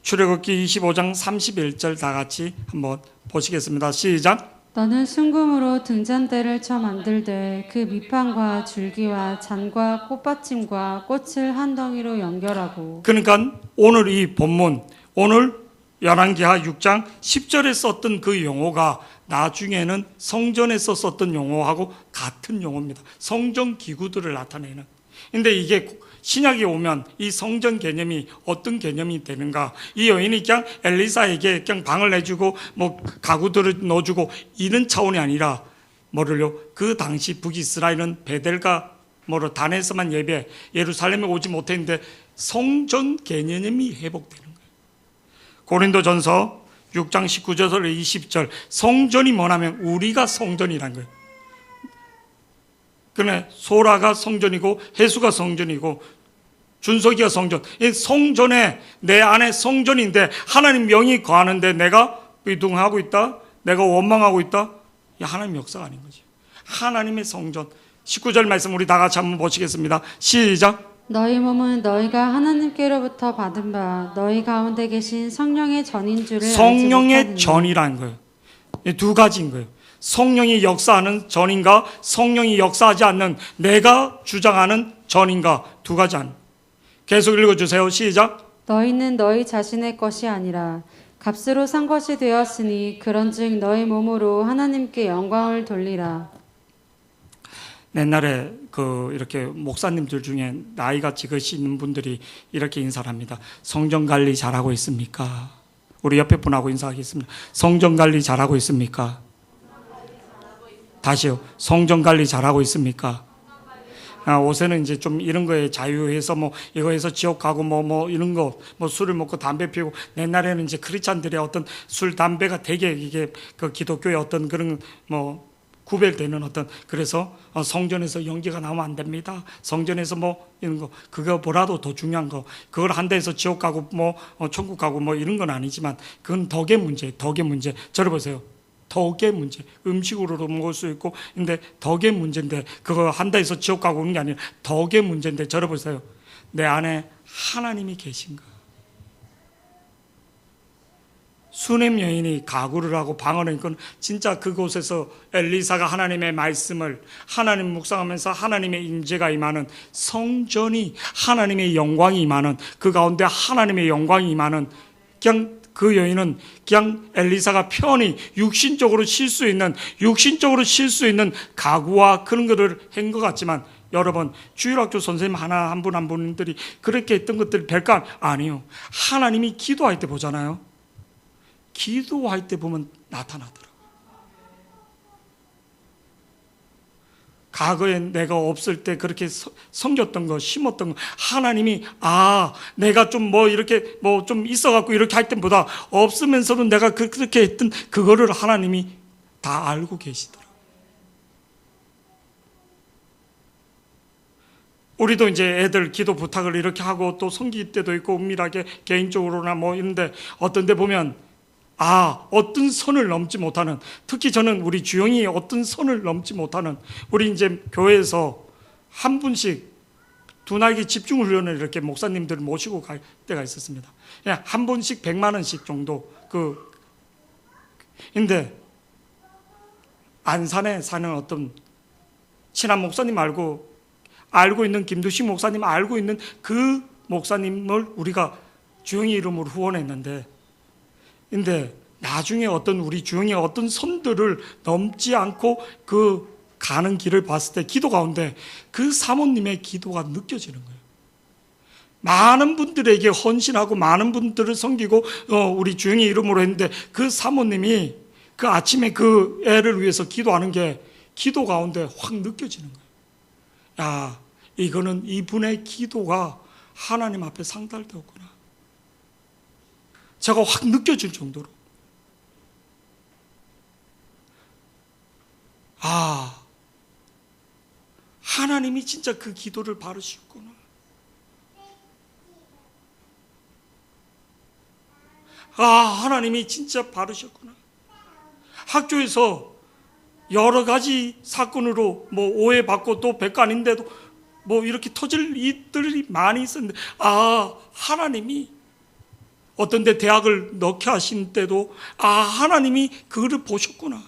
출애굽기 25장 31절 다 같이 한번 보시겠습니다. 시작. 너는 순금으로 등잔대를 쳐 만들되 그 밑판과 줄기와 잔과 꽃받침과 꽃을 한 덩이로 연결하고. 그러니까 오늘 이 본문 오늘 열왕기하 6장 10절에 썼던 그 용어가 나중에는 성전에서 썼던 용어하고 같은 용어입니다. 성전 기구들을 나타내는. 근데 이게 신약에 오면 이 성전 개념이 어떤 개념이 되는가? 이 여인이 그냥 엘리사에게 그냥 방을 내주고 뭐 가구들을 넣어주고 이런 차원이 아니라 뭐를요? 그 당시 북이스라엘은 베델과 뭐로 단에서만 예배, 예루살렘에 오지 못했는데 성전 개념이 회복되는 거예요. 고린도전서 6장 19절 20절 성전이 뭐냐면 우리가 성전이란 거예요. 그러네 소라가 성전이고 해수가 성전이고 준석이가 성전. 이 성전에 내 안에 성전인데 하나님 명이 거하는데 내가 비둥하고 있다. 내가 원망하고 있다. 이 하나님 역사가 아닌 거죠. 하나님의 성전. 19절 말씀 우리 다 같이 한번 보시겠습니다. 시작. 너희 몸은 너희가 하나님께로부터 받은 바 너희 가운데 계신 성령의 전인 줄을 성령의 알지 못하느냐. 전이라는 거예요. 이 두 가지인 거예요. 성령이 역사하는 전인가 성령이 역사하지 않는 내가 주장하는 전인가 두 가지 아닙니다. 계속 읽어주세요. 시작. 너희는 너희 자신의 것이 아니라 값으로 산 것이 되었으니 그런즉 너희 몸으로 하나님께 영광을 돌리라. 옛날에 이렇게 목사님들 중에 나이가 지긋으신 분들이 이렇게 인사를 합니다. 성전 관리 잘하고 있습니까? 우리 옆에 분하고 인사하겠습니다. 성전 관리 잘하고 있습니까? 다시요. 성전 관리 잘하고 있습니까? 옷에는 이제 좀 이런 거에 자유해서 뭐 이거 해서 지옥 가고 뭐 이런 거 뭐 술을 먹고 담배 피우고 옛날에는 이제 크리스찬들의 어떤 술 담배가 되게 이게 그 기독교의 어떤 그런 뭐 구별되는 어떤 그래서 성전에서 연기가 나오면 안 됩니다. 성전에서 뭐 이런 거 그거보다도 더 중요한 거 그걸 한다 해서 지옥 가고 뭐 천국 가고 뭐 이런 건 아니지만 그건 덕의 문제. 저를 보세요. 덕의 문제. 음식으로도 먹을 수 있고 근데 덕의 문제인데 그거 한다 해서 지옥 가고 오는 게 아니라 덕의 문제인데 저를 보세요. 내 안에 하나님이 계신가? 수냄 여인이 가구를 하고 방을 하니까 진짜 그곳에서 엘리사가 하나님의 말씀을 하나님 묵상하면서 하나님의 임재가 임하는 성전이 하나님의 영광이 임하는 그 가운데 하나님의 영광이 임하는 그냥 그 여인은 그냥 엘리사가 편히 육신적으로 쉴 수 있는 가구와 그런 거를 한 것 같지만 여러분 주일학교 선생님 한 분들이 그렇게 했던 것들 별거 아니에요. 하나님이 기도할 때 보잖아요. 기도할 때 보면 나타나더라고요. 과거에 내가 없을 때 그렇게 섬겼던 거, 심었던 거, 하나님이, 내가 좀 뭐 이렇게 뭐 좀 있어갖고 이렇게 할 때보다 없으면서도 내가 그렇게 했던 그거를 하나님이 다 알고 계시더라고요. 우리도 이제 애들 기도 부탁을 이렇게 하고 또 섬길 때도 있고 은밀하게 개인적으로나 뭐 이런데 어떤 데 보면 어떤 선을 넘지 못하는 특히 저는 우리 주영이 어떤 선을 넘지 못하는 우리 이제 교회에서 한 분씩 두날개 집중 훈련을 이렇게 목사님들 모시고 갈 때가 있었습니다. 그냥 한 분씩 100만 원씩 정도 근데 안산에 사는 어떤 친한 목사님 알고 있는 김두식 목사님 알고 있는 그 목사님을 우리가 주영이 이름으로 후원했는데, 근데 나중에 어떤 우리 주영이 어떤 선들을 넘지 않고 그 가는 길을 봤을 때 기도 가운데 그 사모님의 기도가 느껴지는 거예요. 많은 분들에게 헌신하고 많은 분들을 섬기고 우리 주영이 이름으로 했는데 그 사모님이 그 아침에 그 애를 위해서 기도하는 게 기도 가운데 확 느껴지는 거예요. 야, 이거는 이분의 기도가 하나님 앞에 상달되었구나. 제가 확 느껴질 정도로. 아, 하나님이 진짜 그 기도를 바르셨구나. 아, 하나님이 진짜 바르셨구나. 학교에서 여러 가지 사건으로 오해받고 또 백간인데도 이렇게 터질 일들이 많이 있었는데, 아, 하나님이 어떤 데 대학을 넣게 하신 때도 하나님이 그거를 보셨구나.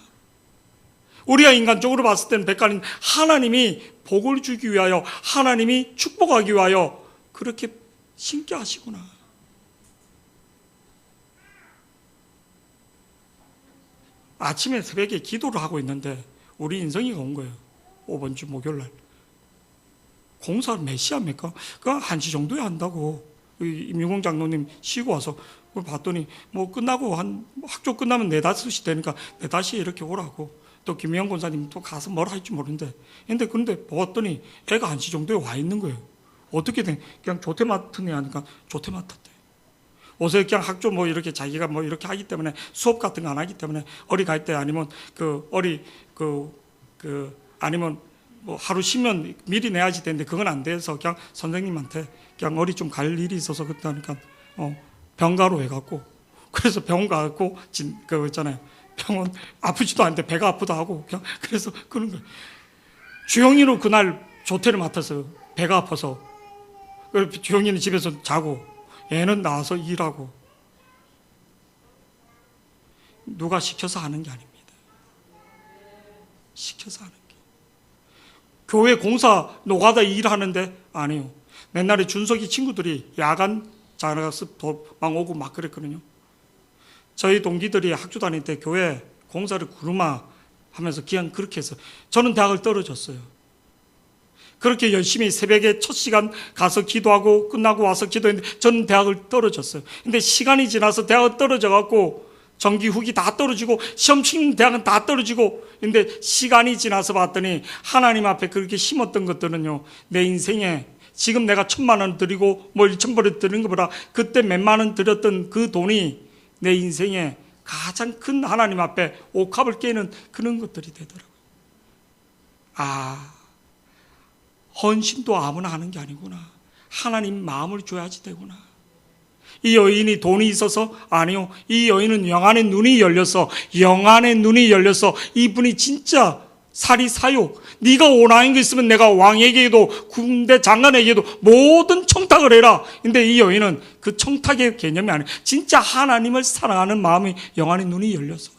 우리가 인간적으로 봤을 때는 백간인, 하나님이 복을 주기 위하여, 하나님이 축복하기 위하여 그렇게 심게 하시구나. 아침에 새벽에 기도를 하고 있는데 우리 인성이가 온 거예요. 5번 주 목요일 날. 공사를 몇 시에 합니까? 그거 1시 정도에 한다고. 임용공 장로님 쉬고 와서 봤더니 끝나고 학교 끝나면 4, 5시 되니까 4, 5시에 이렇게 오라고. 또 김영 권사님 또 가서 뭐라 할지 모르는데. 근데 보았더니 애가 1시 정도에 와 있는 거예요. 어떻게 된, 그냥 조퇴 맡으네 하니까 조퇴 맡았대. 요새 그냥 학교 이렇게 자기가 이렇게 하기 때문에 수업 같은 거 안 하기 때문에 어리 갈 때 아니면 아니면 하루 쉬면 미리 내야지 되는데 그건 안 돼서 그냥 선생님한테 그냥 어리 좀 갈 일이 있어서 그때 하니까 병가로 해갖고, 그래서 병원 가고 그거 있잖아요. 병원 아프지도 않은데 배가 아프다 하고 그냥 그래서 그런 거예요. 주영이는 그날 조퇴를 맡았어요. 배가 아파서. 주영이는 집에서 자고 얘는 나와서 일하고. 누가 시켜서 하는 게 아닙니다. 시켜서 하는 게. 교회 공사 노가다 일하는데 아니요. 옛날에 준석이 친구들이 야간 자나가서 도망 오고 막 그랬거든요. 저희 동기들이 학교 다닐 때 교회 공사를 구루마 하면서 그냥 그렇게 해서 저는 대학을 떨어졌어요. 그렇게 열심히 새벽에 첫 시간 가서 기도하고 끝나고 와서 기도했는데 저는 대학을 떨어졌어요. 근데 시간이 지나서 대학을 떨어져갖고 정기 후기 다 떨어지고 시험 치는 대학은 다 떨어지고, 근데 시간이 지나서 봤더니 하나님 앞에 그렇게 심었던 것들은요, 내 인생에 지금 내가 1,000만 원 드리고 1,000불을 드린 것보다 그때 몇만 원 드렸던 그 돈이 내 인생에 가장 큰 하나님 앞에 옥합을 깨는 그런 것들이 되더라고요. 헌신도 아무나 하는 게 아니구나. 하나님 마음을 줘야지 되구나. 이 여인이 돈이 있어서? 아니요. 이 여인은 영안의 눈이 열려서 이분이 진짜 사리사욕, 네가 원하는 게 있으면 내가 왕에게도 군대 장관에게도 모든 청탁을 해라. 근데 이 여인은 그 청탁의 개념이 아니에요. 진짜 하나님을 사랑하는 마음이 영안의 눈이 열려서.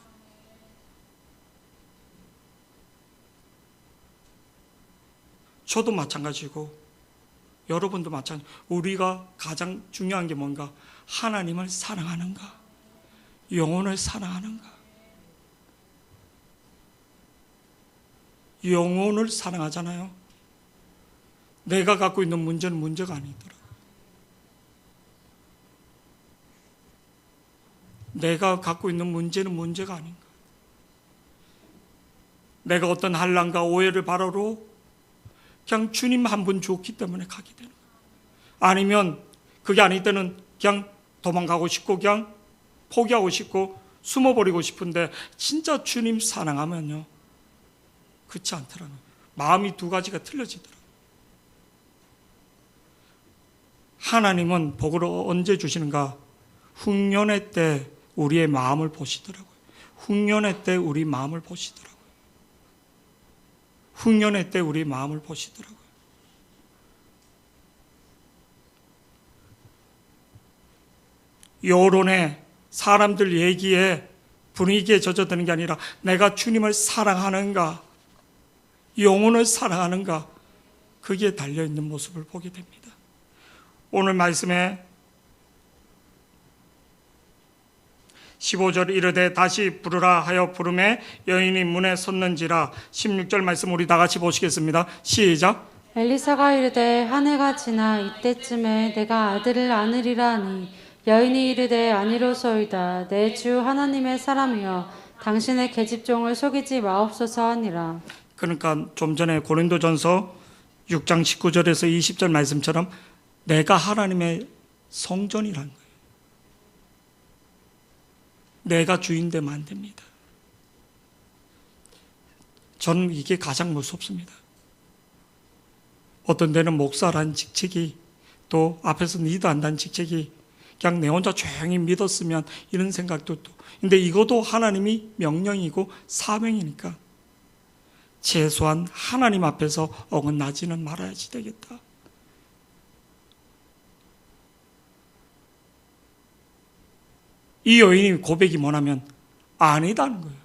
저도 마찬가지고 여러분도 마찬가지. 우리가 가장 중요한 게 뭔가? 하나님을 사랑하는가? 영혼을 사랑하는가? 영혼을 사랑하잖아요. 내가 갖고 있는 문제는 문제가 아니더라. 내가 갖고 있는 문제는 문제가 아닌가? 내가 어떤 한란과 오해를 바라러 그냥 주님 한 분 좋기 때문에 가게 되는 거예요. 아니면 그게 아닐 때는 그냥 도망가고 싶고 그냥 포기하고 싶고 숨어버리고 싶은데, 진짜 주님 사랑하면요 그렇지 않더라고요. 마음이 두 가지가 틀려지더라고요. 하나님은 복을 언제 주시는가? 흉년의 때 우리의 마음을 보시더라고요. 흉년의 때 우리 마음을 보시더라고요. 흉년의 때 우리 마음을 보시더라고요. 여론에, 사람들 얘기에 분위기에 젖어드는 게 아니라 내가 주님을 사랑하는가, 영혼을 사랑하는가, 거기에 달려있는 모습을 보게 됩니다. 오늘 말씀에 15절 이르되 다시 부르라 하여 부르매 여인이 문에 섰는지라. 16절 말씀 우리 다 같이 보시겠습니다. 시작. 엘리사가 이르되 한 해가 지나 이때쯤에 내가 아들을 안으리라 하니 여인이 이르되 아니로소이다. 내 주 하나님의 사람이여 당신의 계집종을 속이지 마옵소서 하니라. 그러니까 좀 전에 고린도전서 6장 19절에서 20절 말씀처럼 내가 하나님의 성전이라는 거예요. 내가 주인 되면 안 됩니다. 저는 이게 가장 무섭습니다. 어떤 데는 목사라는 직책이, 또 앞에서 리더한다는 직책이 그냥 내 혼자 조용히 믿었으면 이런 생각도 또. 근데 이것도 하나님이 명령이고 사명이니까 최소한 하나님 앞에서 어긋나지는 말아야지 되겠다. 이 여인이 고백이 뭐냐면 아니다는 거예요.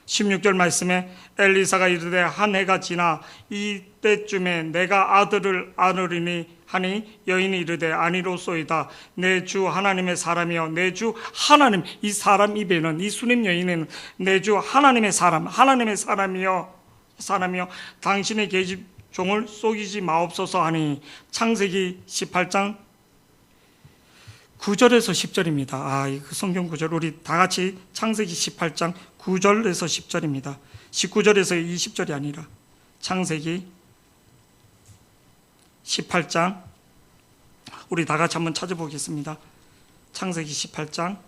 16절 말씀에 엘리사가 이르되 한 해가 지나 이때쯤에 내가 아들을 안으리니 하니 여인이 이르되 아니로소이다. 내 주 하나님의 사람이여. 내 주 하나님, 이 사람 입에는, 이 수냄 여인은 내 주 하나님의 사람, 하나님의 사람이여 당신의 계집종을 속이지 마옵소서 하니. 창세기 18장 9절에서 10절입니다. 이 성경 구절 우리 다 같이 창세기 18장 9절에서 10절입니다. 19절에서 20절이 아니라 창세기 18장 우리 다 같이 한번 찾아보겠습니다. 창세기 18장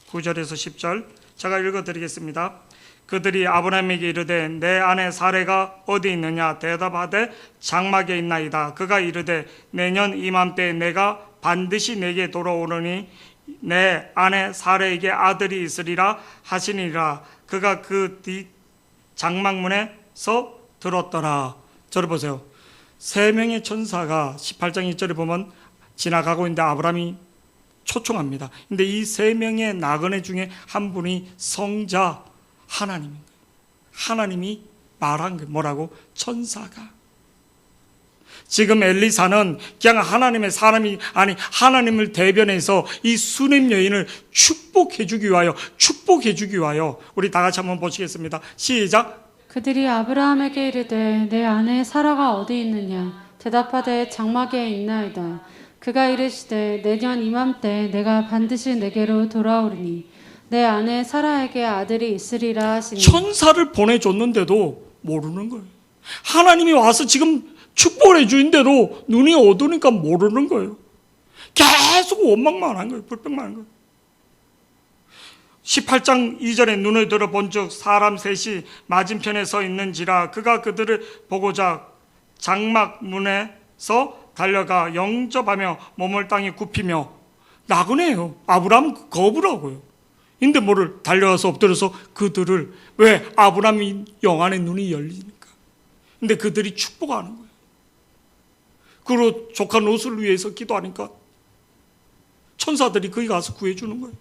9절에서 10절 제가 읽어드리겠습니다. 그들이 아브라함에게 이르되 내 아내 사레가 어디 있느냐 대답하되 장막에 있나이다. 그가 이르되 내년 이맘때 내가 반드시 내게 돌아오르니 내 아내 사레에게 아들이 있으리라 하시니라. 그가 그 뒤 장막문에서 들었더라. 저를 보세요. 세 명의 천사가 18장 1절에 보면 지나가고 있는데 아브라함이 초청합니다. 근데 이 세 명의 나그네 중에 한 분이 성자 하나님입니다. 하나님이 말한 게 뭐라고? 천사가. 지금 엘리사는 그냥 하나님의 사람이 아니 하나님을 대변해서 이 수냄 여인을 축복해 주기 위하여 우리 다 같이 한번 보시겠습니다. 시작. 그들이 아브라함에게 이르되 내 아내 사라가 어디 있느냐 대답하되 장막에 있나이다. 그가 이르시되 내년 이맘때 내가 반드시 내게로 돌아오리니 내 아내 사라에게 아들이 있으리라 하시니. 천사를 보내줬는데도 모르는 거예요. 하나님이 와서 지금 축복을 해주는데도 눈이 어두우니까 모르는 거예요. 계속 원망만 한 거예요. 불평만 한 거예요. 18장 2절에 눈을 들어 본즉 사람 셋이 맞은편에 서 있는지라. 그가 그들을 보고자 장막 문에서 달려가 영접하며 몸을 땅에 굽히며. 나그네예요. 아브라함 거부라고요. 근데 뭐를 달려가서 엎드려서 그들을, 왜? 아브라함이 영안의 눈이 열리니까. 근데 그들이 축복하는 거예요. 그리고 조카 롯을 위해서 기도하니까 천사들이 거기 가서 구해주는 거예요.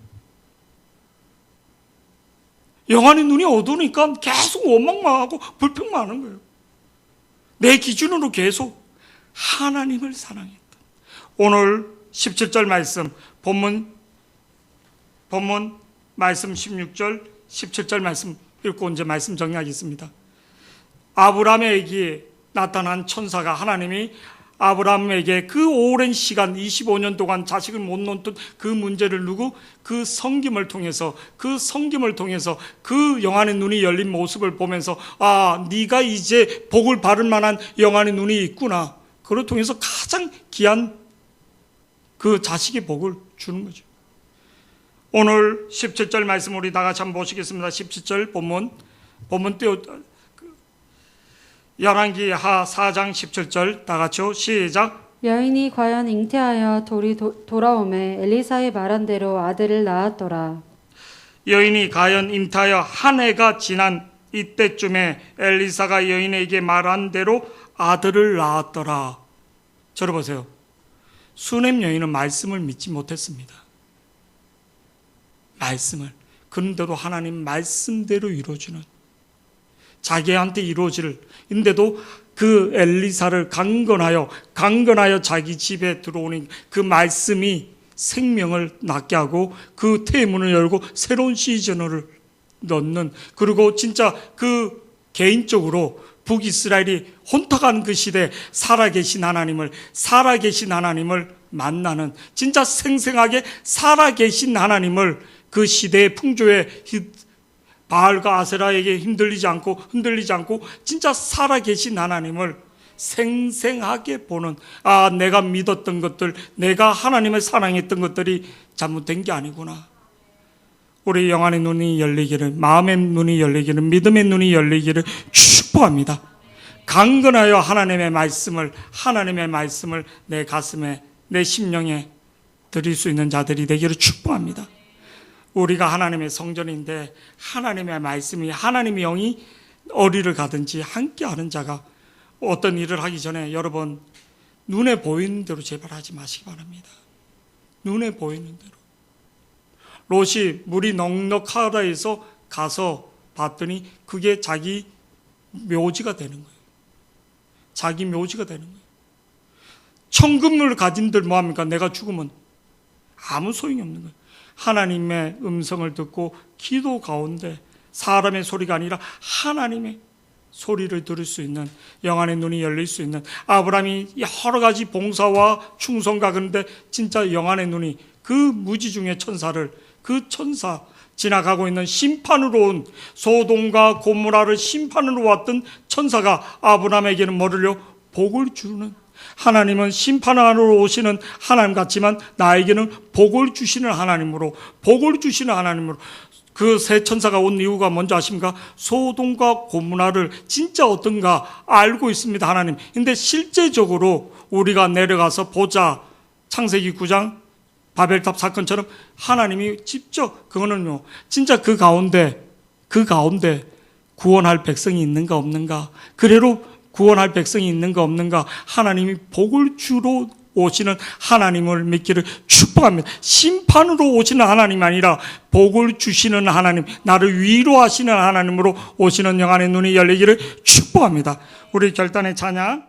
영안의 눈이 어두우니까 계속 원망만 하고 불평만 하는 거예요. 내 기준으로 계속 하나님을 사랑했다. 오늘 17절 말씀, 본문 말씀 16절, 17절 말씀 읽고 이제 말씀 정리하겠습니다. 아브라함에게 나타난 천사가 하나님이 아브라함에게 그 오랜 시간 25년 동안 자식을 못 놓던 그 문제를 누구? 그 성김을 통해서 그 영안의 눈이 열린 모습을 보면서 네가 이제 복을 받을 만한 영안의 눈이 있구나. 그걸 통해서 가장 귀한 그 자식의 복을 주는 거죠. 오늘 17절 말씀 우리 다 같이 한번 보시겠습니다. 17절 본문 띄워 열왕기하 4장 17절 다 같이요. 시작. 여인이 과연 잉태하여 돌아오매 엘리사의 말한 대로 아들을 낳았더라. 여인이 과연 잉태하여 한 해가 지난 이때쯤에 엘리사가 여인에게 말한 대로 아들을 낳았더라. 저를 보세요. 수냄 여인은 말씀을 믿지 못했습니다. 말씀을. 그런데도 하나님 말씀대로 이루어지는, 자기한테 이루어질 인데도 그 엘리사를 강건하여 자기 집에 들어오는 그 말씀이 생명을 낳게 하고 그 태문을 열고 새로운 시즌을 넣는, 그리고 진짜 그 개인적으로 북이스라엘이 혼탁한 그 시대에 살아계신 하나님을 만나는, 진짜 생생하게 살아계신 하나님을 그 시대의 풍조에 바알과 아세라에게 흔들리지 않고 진짜 살아계신 하나님을 생생하게 보는, 내가 믿었던 것들, 내가 하나님을 사랑했던 것들이 잘못된 게 아니구나. 우리 영안의 눈이 열리기를, 마음의 눈이 열리기를, 믿음의 눈이 열리기를 축복합니다. 강건하여 하나님의 말씀을 내 가슴에, 내 심령에 드릴 수 있는 자들이 되기를 축복합니다. 우리가 하나님의 성전인데 하나님의 말씀이, 하나님의 영이 어디를 가든지 함께하는 자가, 어떤 일을 하기 전에 여러분 눈에 보이는 대로 제발 하지 마시기 바랍니다. 눈에 보이는 대로. 롯이 물이 넉넉하다 해서 가서 봤더니 그게 자기 묘지가 되는 거예요. 자기 묘지가 되는 거예요. 천금을 가진들 뭐합니까? 내가 죽으면 아무 소용이 없는 거예요. 하나님의 음성을 듣고 기도 가운데 사람의 소리가 아니라 하나님의 소리를 들을 수 있는, 영안의 눈이 열릴 수 있는, 아브라함이 여러 가지 봉사와 충성과, 그런데 진짜 영안의 눈이 그 무지 중의 천사를, 그 천사, 지나가고 있는 심판으로 온, 소돔과 고모라를 심판으로 왔던 천사가 아브라함에게는 뭐를요? 복을 주는, 하나님은 심판하러 오시는 하나님 같지만 나에게는 복을 주시는 하나님으로, 그 세 천사가 온 이유가 뭔지 아십니까? 소돔과 고모라를 진짜 어떤가 알고 있습니다, 하나님. 근데 실제적으로 우리가 내려가서 보자, 창세기 9장 바벨탑 사건처럼 하나님이 직접, 그거는요, 진짜 그 가운데 구원할 백성이 있는가 없는가, 그래로 구원할 백성이 있는가 없는가, 하나님이 복을 주러 오시는 하나님을 믿기를 축복합니다. 심판으로 오시는 하나님이 아니라 복을 주시는 하나님, 나를 위로하시는 하나님으로 오시는 영안의 눈이 열리기를 축복합니다. 우리 결단의 찬양